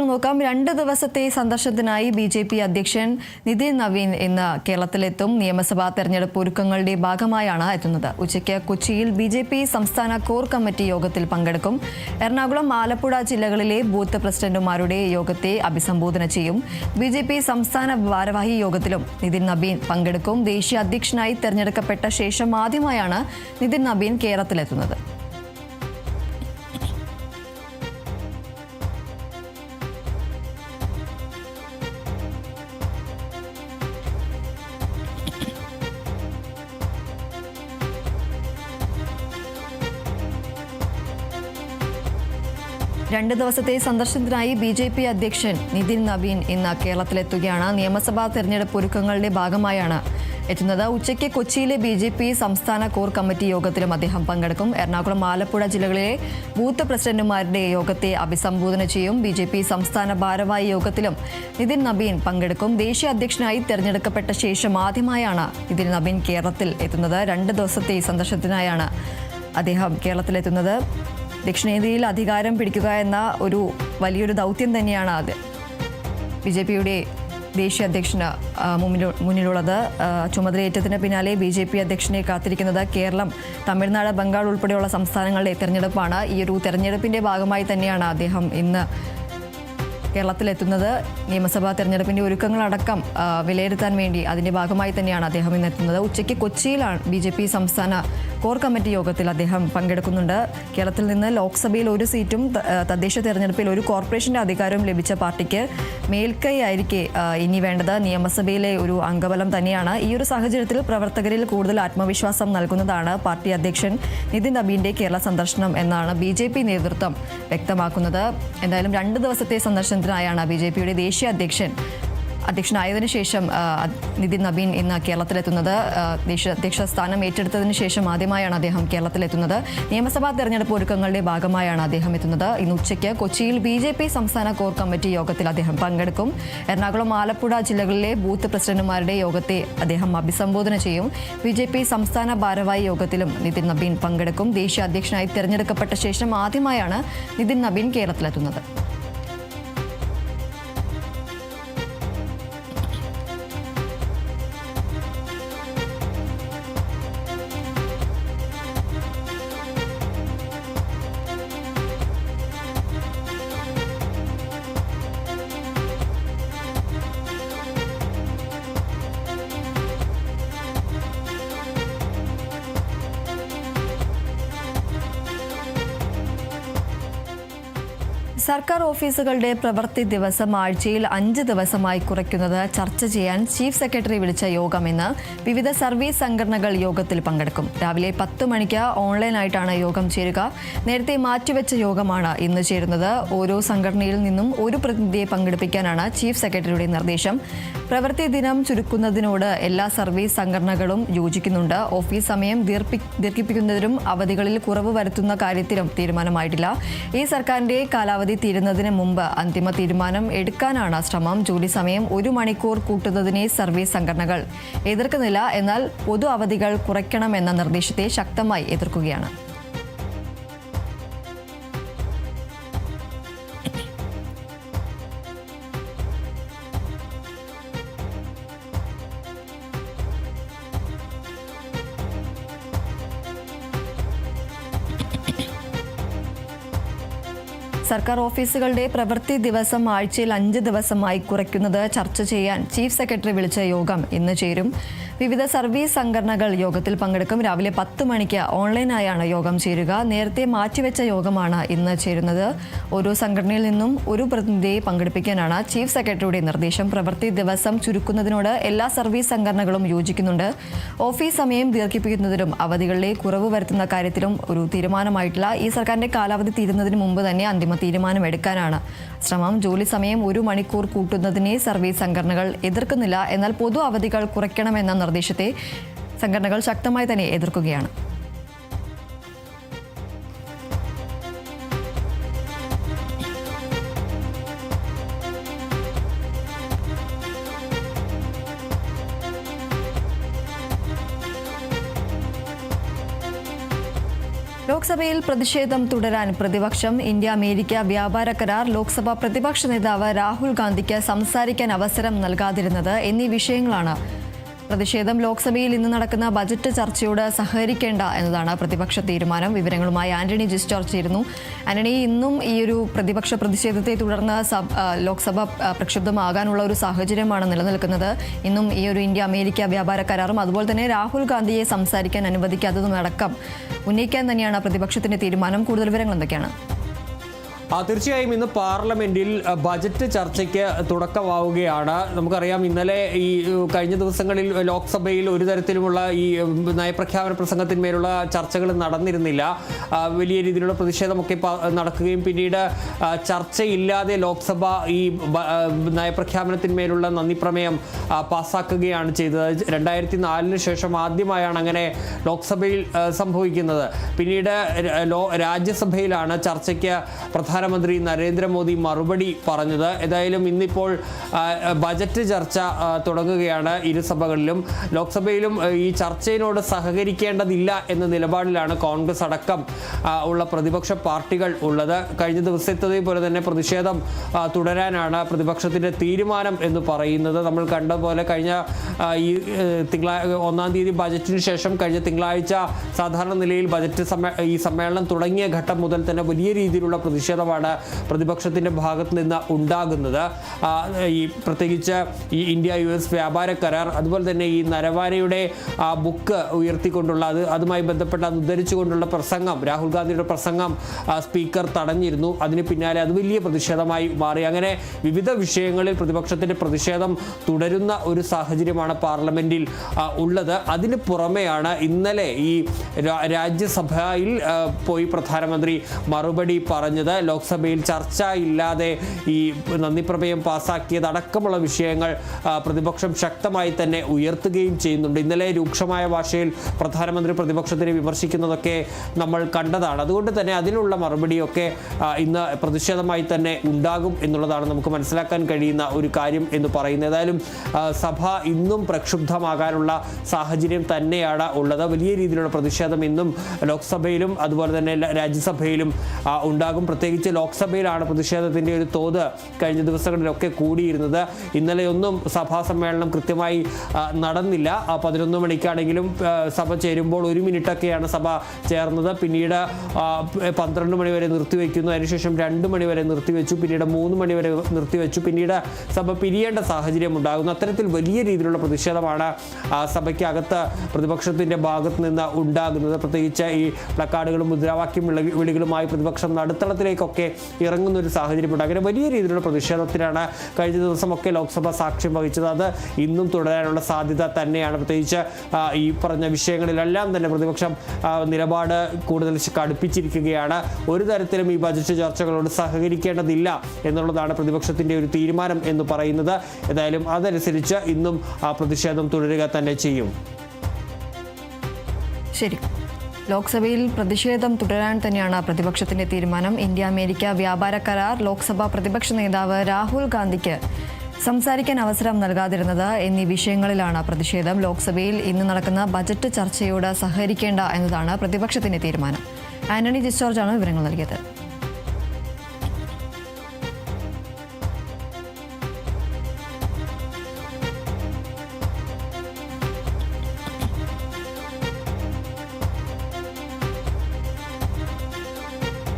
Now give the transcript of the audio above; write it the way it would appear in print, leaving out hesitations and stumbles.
നോക്കാം. 2 ദിവസത്തെ സന്ദർശനത്തിനായി ബിജെപി അധ്യക്ഷൻ നിതിൻ നവീൻ ഇന്ന് കേരളത്തിലെത്തും. നിയമസഭാ തെരഞ്ഞെടുപ്പ് ഒരുക്കങ്ങളുടെ ഭാഗമായാണ് എത്തുന്നത്. ഉച്ചയ്ക്ക് കൊച്ചിയിൽ ബിജെപി സംസ്ഥാന കോർ കമ്മിറ്റി യോഗത്തിൽ പങ്കെടുക്കും. എറണാകുളം, ആലപ്പുഴ ജില്ലകളിലെ ബൂത്ത് പ്രസിഡന്റുമാരുടെ യോഗത്തെ അഭിസംബോധന ചെയ്യും. ബിജെപി സംസ്ഥാന ഭാരവാഹി യോഗത്തിലും നിതിൻ നവീൻ പങ്കെടുക്കും. ദേശീയ അധ്യക്ഷനായി തെരഞ്ഞെടുക്കപ്പെട്ട ശേഷം ആദ്യമായാണ് നിതിൻ നവീൻ കേരളത്തിലെത്തുന്നത്. രണ്ട് ദിവസത്തെ സന്ദർശനത്തിനായി ബിജെപി അധ്യക്ഷൻ നിതിൻ നവീൻ ഇന്ന് കേരളത്തിലെത്തുകയാണ്. നിയമസഭാ തെരഞ്ഞെടുപ്പ് ഒരുക്കങ്ങളുടെ ഭാഗമായാണ് എത്തുന്നത്. ഉച്ചയ്ക്ക് കൊച്ചിയിലെ ബിജെപി സംസ്ഥാന കോർ കമ്മിറ്റി യോഗത്തിലും അദ്ദേഹം പങ്കെടുക്കും. എറണാകുളം, ആലപ്പുഴ ജില്ലകളിലെ ബൂത്ത് പ്രസിഡന്റുമാരുടെ യോഗത്തെ അഭിസംബോധന ചെയ്യും. ബിജെപി സംസ്ഥാന ഭാരവാഹി യോഗത്തിലും നിതിൻ നവീൻ പങ്കെടുക്കും. ദേശീയ അധ്യക്ഷനായി തെരഞ്ഞെടുക്കപ്പെട്ട ശേഷം ആദ്യമായാണ് നിതിൻ നവീൻ കേരളത്തിൽ എത്തുന്നത്. 2 ദിവസത്തെ സന്ദർശനത്തിനായാണ് അദ്ദേഹം കേരളത്തിലെത്തുന്നത്. ദക്ഷിണേന്ത്യയിൽ അധികാരം പിടിക്കുക എന്ന ഒരു വലിയൊരു ദൗത്യം തന്നെയാണ് അത് ബിജെപിയുടെ ദേശീയ അധ്യക്ഷന് മുന്നിലുള്ളത്. ചുമതലയേറ്റത്തിന് പിന്നാലെ ബിജെപി അധ്യക്ഷനെ കാത്തിരിക്കുന്നത് കേരളം, തമിഴ്നാട്, ബംഗാൾ ഉൾപ്പെടെയുള്ള സംസ്ഥാനങ്ങളിലെ തെരഞ്ഞെടുപ്പാണ്. ഈ ഒരു തെരഞ്ഞെടുപ്പിന്റെ ഭാഗമായി തന്നെയാണ് അദ്ദേഹം ഇന്ന് കേരളത്തിലെത്തുന്നത്. നിയമസഭാ തെരഞ്ഞെടുപ്പിന്റെ ഒരുക്കങ്ങളടക്കം വിലയിരുത്താൻ വേണ്ടി അതിന്റെ ഭാഗമായി തന്നെയാണ് അദ്ദേഹം ഇന്ന് എത്തുന്നത്. ഉച്ചയ്ക്ക് കൊച്ചിയിലാണ് ബിജെപി സംസ്ഥാന കോർ കമ്മിറ്റി യോഗത്തിൽ അദ്ദേഹം പങ്കെടുക്കുന്നുണ്ട്. കേരളത്തിൽ നിന്ന് ലോക്സഭയിൽ 1 സീറ്റും തദ്ദേശ തെരഞ്ഞെടുപ്പിൽ 1 കോർപ്പറേഷന്റെ അധികാരവും ലഭിച്ച പാർട്ടിക്ക് മേൽക്കൈ ആയിരിക്കെ ഇനി വേണ്ടത് നിയമസഭയിലെ ഒരു അംഗബലം തന്നെയാണ്. ഈ ഒരു സാഹചര്യത്തിൽ പ്രവർത്തകരിൽ കൂടുതൽ ആത്മവിശ്വാസം നൽകുന്നതാണ് പാർട്ടി അധ്യക്ഷൻ നിതിൻ നവീന്റെ കേരള സന്ദർശനം എന്നാണ് ബിജെപി നേതൃത്വം വ്യക്തമാക്കുന്നത്. എന്തായാലും 2 ദിവസത്തെ സന്ദർശനത്തിനായാണ് ബിജെപിയുടെ ദേശീയ അധ്യക്ഷനായതിനു ശേഷം നിതിൻ നവീൻ ഇന്ന് കേരളത്തിലെത്തുന്നത്. ദേശീയ അധ്യക്ഷ സ്ഥാനം ഏറ്റെടുത്തതിന് ശേഷം ആദ്യമായാണ് അദ്ദേഹം കേരളത്തിലെത്തുന്നത്. നിയമസഭാ തെരഞ്ഞെടുപ്പ് ഒരുക്കങ്ങളുടെ ഭാഗമായാണ് അദ്ദേഹം എത്തുന്നത്. ഇന്ന് ഉച്ചയ്ക്ക് കൊച്ചിയിൽ ബിജെപി സംസ്ഥാന കോർ കമ്മിറ്റി യോഗത്തിൽ അദ്ദേഹം പങ്കെടുക്കും. എറണാകുളം, ആലപ്പുഴ ജില്ലകളിലെ ബൂത്ത് പ്രസിഡന്റുമാരുടെ യോഗത്തെ അദ്ദേഹം അഭിസംബോധന ചെയ്യും. ബിജെപി സംസ്ഥാന ഭാരവാഹി യോഗത്തിലും നിതിൻ നവീൻ പങ്കെടുക്കും. ദേശീയ അധ്യക്ഷനായി തെരഞ്ഞെടുക്കപ്പെട്ട ശേഷം ആദ്യമായാണ് നിതിൻ നവീൻ കേരളത്തിലെത്തുന്നത്. സർക്കാർ ഓഫീസുകളുടെ പ്രവൃത്തി ദിവസം ആഴ്ചയിൽ 5 ദിവസമായി കുറയ്ക്കുന്നത് ചർച്ച ചെയ്യാൻ ചീഫ് സെക്രട്ടറി വിളിച്ച യോഗം ഇന്ന് വിവിധ സർവീസ് സംഘടനകൾ യോഗത്തിൽ പങ്കെടുക്കും. രാവിലെ 10 മണിക്ക് ഓൺലൈനായിട്ടാണ് യോഗം ചേരുക. നേരത്തെ മാറ്റിവെച്ച യോഗമാണ് ഇന്ന് ചേരുന്നത്. ഓരോ സംഘടനയിൽ നിന്നും ഒരു പ്രതിനിധിയെ പങ്കെടുപ്പിക്കാനാണ് ചീഫ് സെക്രട്ടറിയുടെ നിർദ്ദേശം. പ്രവൃത്തി ദിനം ചുരുക്കുന്നതിനോട് എല്ലാ സർവീസ് സംഘടനകളും യോജിക്കുന്നുണ്ട്. ഓഫീസ് സമയം ദീർഘിപ്പിക്കുന്നതിനും അവധികളിൽ കുറവ് വരുത്തുന്ന കാര്യത്തിലും തീരുമാനമായിട്ടില്ല. ഈ സർക്കാരിന്റെ കാലാവധി തീരുന്നതിന് മുമ്പ് അന്തിമ തീരുമാനം എടുക്കാനാണ് ശ്രമം. ജോലി സമയം 1 മണിക്കൂർ കൂട്ടുന്നതിനെ സർവീസ് സംഘടനകൾ എതിർക്കുന്നില്ല. എന്നാൽ പൊതു അവധികൾ കുറയ്ക്കണമെന്ന നിർദ്ദേശത്തെ ശക്തമായി എതിർക്കുകയാണ്. സർക്കാർ ഓഫീസുകളുടെ പ്രവൃത്തി ദിവസം ആഴ്ചയിൽ 5 ദിവസമായി കുറയ്ക്കുന്നത് ചർച്ച ചെയ്യാൻ ചീഫ് സെക്രട്ടറി വിളിച്ച യോഗം ഇന്ന് ചേരും. വിവിധ സർവീസ് സംഘടനകൾ യോഗത്തിൽ പങ്കെടുക്കും. രാവിലെ 10 മണിക്ക് ഓൺലൈനായാണ് യോഗം ചേരുക. നേരത്തെ മാറ്റിവെച്ച യോഗമാണ് ഇന്ന് ചേരുന്നത്. ഓരോ സംഘടനയിൽ നിന്നും ഒരു പ്രതിനിധിയെ പങ്കെടുപ്പിക്കാനാണ് ചീഫ് സെക്രട്ടറിയുടെ നിർദ്ദേശം. പ്രവൃത്തി ദിവസം ചുരുക്കുന്നതിനോട് എല്ലാ സർവീസ് സംഘടനകളും യോജിക്കുന്നുണ്ട്. ഓഫീസ് സമയം ദീർഘിപ്പിക്കുന്നതിലും അവധികളിലെ കുറവ് വരുത്തുന്ന കാര്യത്തിലും ഒരു തീരുമാനമായിട്ടില്ല. ഈ സർക്കാരിന്റെ കാലാവധി തീരുന്നതിന് മുമ്പ് തന്നെ അന്തിമ തീരുമാനം എടുക്കാനാണ് ശ്രമം. ജോലി സമയം 1 മണിക്കൂർ കൂട്ടുന്നതിനെ സർവീസ് സംഘടനകൾ എതിർക്കുന്നില്ല. എന്നാൽ പൊതു അവധികൾ കുറയ്ക്കണമെന്ന നിർദ്ദേശത്തെ സംഘടനകൾ ശക്തമായി തന്നെ എതിർക്കുകയാണ്. ലോക്സഭയിൽ പ്രതിഷേധം തുടരാൻ പ്രതിപക്ഷം. ഇന്ത്യ അമേരിക്ക വ്യാപാര കരാർ, ലോക്സഭാ പ്രതിപക്ഷ നേതാവ് രാഹുൽ ഗാന്ധിക്ക് സംസാരിക്കാൻ അവസരം നൽകാതിരുന്നത് എന്നീ വിഷയങ്ങളാണ് പ്രതിഷേധം. ലോക്സഭയിൽ ഇന്ന് നടക്കുന്ന ബജറ്റ് ചർച്ചയോട് സഹകരിക്കേണ്ട എന്നതാണ് പ്രതിപക്ഷ തീരുമാനം. വിവരങ്ങളുമായി ആന്റണി ജിസ്റ്റോർ ചേരുന്നു. ആന്റണി, ഇന്നും ഈ ഒരു പ്രതിപക്ഷ പ്രതിഷേധത്തെ തുടർന്ന് ലോക്സഭ പ്രക്ഷുബ്ധമാകാനുള്ള ഒരു സാഹചര്യമാണ് നിലനിൽക്കുന്നത്. ഇന്നും ഈ ഒരു ഇന്ത്യ അമേരിക്ക വ്യാപാര കരാറും അതുപോലെ തന്നെ രാഹുൽ ഗാന്ധിയെ സംസാരിക്കാൻ അനുവദിക്കാത്തതുമടക്കം ഉന്നയിക്കാൻ തന്നെയാണ് പ്രതിപക്ഷത്തിന്റെ തീരുമാനം. കൂടുതൽ വിവരങ്ങൾ എന്തൊക്കെയാണ്? തീർച്ചയായും ഇന്ന് പാർലമെന്റിൽ ബജറ്റ് ചർച്ചയ്ക്ക് തുടക്കമാവുകയാണ്. നമുക്കറിയാം, ഇന്നലെ ഈ കഴിഞ്ഞ ദിവസങ്ങളിൽ ലോക്സഭയിൽ ഒരു തരത്തിലുമുള്ള ഈ നയപ്രഖ്യാപന പ്രസംഗത്തിന്മേലുള്ള ചർച്ചകൾ നടന്നിരുന്നില്ല. വലിയ രീതിയിലുള്ള പ്രതിഷേധമൊക്കെ നടക്കുകയും പിന്നീട് ചർച്ചയില്ലാതെ ലോക്സഭ ഈ നയപ്രഖ്യാപനത്തിന്മേലുള്ള നന്ദിപ്രമേയം പാസ്സാക്കുകയാണ് ചെയ്തത്. 2004 ശേഷം ആദ്യമായാണ് അങ്ങനെ ലോക്സഭയിൽ സംഭവിക്കുന്നത്. പിന്നീട് രാജ്യസഭയിലാണ് ചർച്ചയ്ക്ക് പ്രധാനമന്ത്രി നരേന്ദ്രമോദി മറുപടി പറഞ്ഞത്. ഏതായാലും ഇന്നിപ്പോൾ ബജറ്റ് ചർച്ച തുടങ്ങുകയാണ് ഇരുസഭകളിലും. ലോക്സഭയിലും ഈ ചർച്ചയിനോട് സഹകരിക്കേണ്ടതില്ല എന്ന നിലപാടിലാണ് കോൺഗ്രസ് അടക്കം ഉള്ള പ്രതിപക്ഷ പാർട്ടികൾ ഉള്ളത്. കഴിഞ്ഞ ദിവസത്തേതുപോലെ തന്നെ പ്രതിഷേധം തുടരാനാണ് പ്രതിപക്ഷത്തിൻ്റെ തീരുമാനം എന്ന് പറയുന്നത്. നമ്മൾ കണ്ട പോലെ കഴിഞ്ഞ ഈ 1-ാം തീയതി ബജറ്റിന് ശേഷം കഴിഞ്ഞ തിങ്കളാഴ്ച സാധാരണ നിലയിൽ ബജറ്റ് ഈ സമ്മേളനം തുടങ്ങിയ ഘട്ടം മുതൽ തന്നെ വലിയ രീതിയിലുള്ള പ്രതിഷേധമാണ് പ്രതിപക്ഷത്തിൻ്റെ ഭാഗത്ത് നിന്ന് ഉണ്ടാകുന്നത്. ഈ പ്രത്യേകിച്ച് ഈ ഇന്ത്യ-US വ്യാപാര കരാർ, അതുപോലെ തന്നെ ഈ നരവാനയുടെ ബുക്ക് ഉയർത്തിക്കൊണ്ടുള്ള അതുമായി ബന്ധപ്പെട്ട് അത് ഉദ്ധരിച്ചുകൊണ്ടുള്ള പ്രസംഗം, രാഹുൽ ഗാന്ധിയുടെ പ്രസംഗം സ്പീക്കർ തടഞ്ഞിരുന്നു. അതിന് പിന്നാലെ അത് വലിയ പ്രതിഷേധമായി മാറി. അങ്ങനെ വിവിധ വിഷയങ്ങളിൽ പ്രതിപക്ഷത്തിൻ്റെ പ്രതിഷേധം തുടരുന്ന ഒരു സാഹചര്യമാണ് പാർലമെന്റിൽ ഉള്ളത്. അതിന് പുറമെയാണ് ഇന്നലെ ഈ രാജ്യസഭയിൽ പോയി പ്രധാനമന്ത്രി മറുപടി പറഞ്ഞത്. ലോക്സഭയിൽ ചർച്ച ഇല്ലാതെ ഈ നന്ദിപ്രമേയം പാസ്സാക്കിയതടക്കമുള്ള വിഷയങ്ങൾ പ്രതിപക്ഷം ശക്തമായി തന്നെ ഉയർത്തുകയും ചെയ്യുന്നുണ്ട്. ഇന്നലെ രൂക്ഷമായ ഭാഷയിൽ പ്രധാനമന്ത്രി പ്രതിപക്ഷത്തിനെ വിമർശിക്കുന്നതൊക്കെ നമ്മൾ കണ്ടതാണ്. അതുകൊണ്ട് തന്നെ അതിനുള്ള മറുപടിയൊക്കെ ഇന്ന് പ്രതിഷേധമായി തന്നെ ഉണ്ടാകും എന്നുള്ളതാണ് നമുക്ക് മനസ്സിലാക്കാൻ കഴിയുന്ന ഒരു കാര്യം എന്ന് പറയുന്നത്. ഏതായാലും സഭ ഇന്നും പ്രക്ഷുബ്ധമാകാനുള്ള സാഹചര്യം തന്നെയാണ് ഉള്ളത്. വലിയ രീതിയിലുള്ള പ്രതിഷേധം ഇന്നും ലോക്സഭയിലും അതുപോലെ തന്നെ രാജ്യസഭയിലും ഉണ്ടാകും. പ്രത്യേകിച്ച് ലോക്സഭയിലാണ് പ്രതിഷേധത്തിൻ്റെ ഒരു തോത് കഴിഞ്ഞ ദിവസങ്ങളിലൊക്കെ കൂടിയിരുന്നത്. ഇന്നലെയൊന്നും സഭാ സമ്മേളനം കൃത്യമായി നടന്നില്ല. 11 മണിക്കാണെങ്കിലും സഭ ചേരുമ്പോൾ 1 മിനിറ്റൊക്കെയാണ് സഭ ചേർന്നത്. പിന്നീട് 12 മണി വരെ നിർത്തിവെക്കുന്നു. അതിനുശേഷം 2 മണി വരെ നിർത്തിവെച്ചു. പിന്നീട് 3 മണി വരെ നിർത്തിവെച്ചു. പിന്നീട് സഭ പിരിയേണ്ട സാഹചര്യം ഉണ്ടാകുന്നു. അത്തരത്തിൽ വലിയ രീതിയിലുള്ള പ്രതിഷേധമാണ് സഭയ്ക്കകത്ത് പ്രതിപക്ഷത്തിൻ്റെ ഭാഗത്ത് നിന്ന് ഉണ്ടാകുന്നത്. പ്രത്യേകിച്ച് ഈ പ്ലക്കാർഡുകളും മുദ്രാവാക്യം വിളികളുമായി പ്രതിപക്ഷം നടുത്തളത്തിലേക്കൊക്കെ ഇറങ്ങുന്ന ഒരു സാഹചര്യമുണ്ട്. അങ്ങനെ വലിയ രീതിയിലുള്ള പ്രതിഷേധത്തിനാണ് കഴിഞ്ഞ ദിവസമൊക്കെ ലോക്സഭ സാക്ഷ്യം വഹിച്ചത്. അത് ഇന്നും തുടരാനുള്ള സാധ്യത തന്നെയാണ്. പ്രത്യേകിച്ച് ഈ പറഞ്ഞ വിഷയങ്ങളിലെല്ലാം തന്നെ പ്രതിപക്ഷം നിലപാട് കൂടുതൽ കടുപ്പിച്ചിരിക്കുകയാണ്. ഒരു തരത്തിലും ഈ ബജറ്റ് ചർച്ചകളോട് സഹകരിക്കേണ്ടതില്ല എന്നുള്ളതാണ് പ്രതിപക്ഷത്തിൻ്റെ ഒരു തീരുമാനം എന്ന് പറയുന്നത്. ഏതായാലും അതനുസരിച്ച് ഇന്നും പ്രതിഷേധം തുടരുക തന്നെ ചെയ്യും. ശരി, ലോക്സഭയിൽ പ്രതിഷേധം തുടരാൻ തന്നെയാണ് പ്രതിപക്ഷത്തിന്റെ തീരുമാനം. ഇന്ത്യ അമേരിക്ക വ്യാപാര കരാർ, ലോക്സഭാ പ്രതിപക്ഷ നേതാവ് രാഹുൽ ഗാന്ധിക്ക് സംസാരിക്കാൻ അവസരം നൽകാതിരുന്നത് എന്നീ വിഷയങ്ങളിലാണ് പ്രതിഷേധം. ലോക്സഭയിൽ ഇന്ന് നടക്കുന്ന ബജറ്റ് ചർച്ചയോട് സഹകരിക്കേണ്ട എന്നതാണ് പ്രതിപക്ഷത്തിന്റെ തീരുമാനം. ആന്റണി ജിസ്റ്റോർജാണ് വിവരങ്ങൾ നൽകിയത്.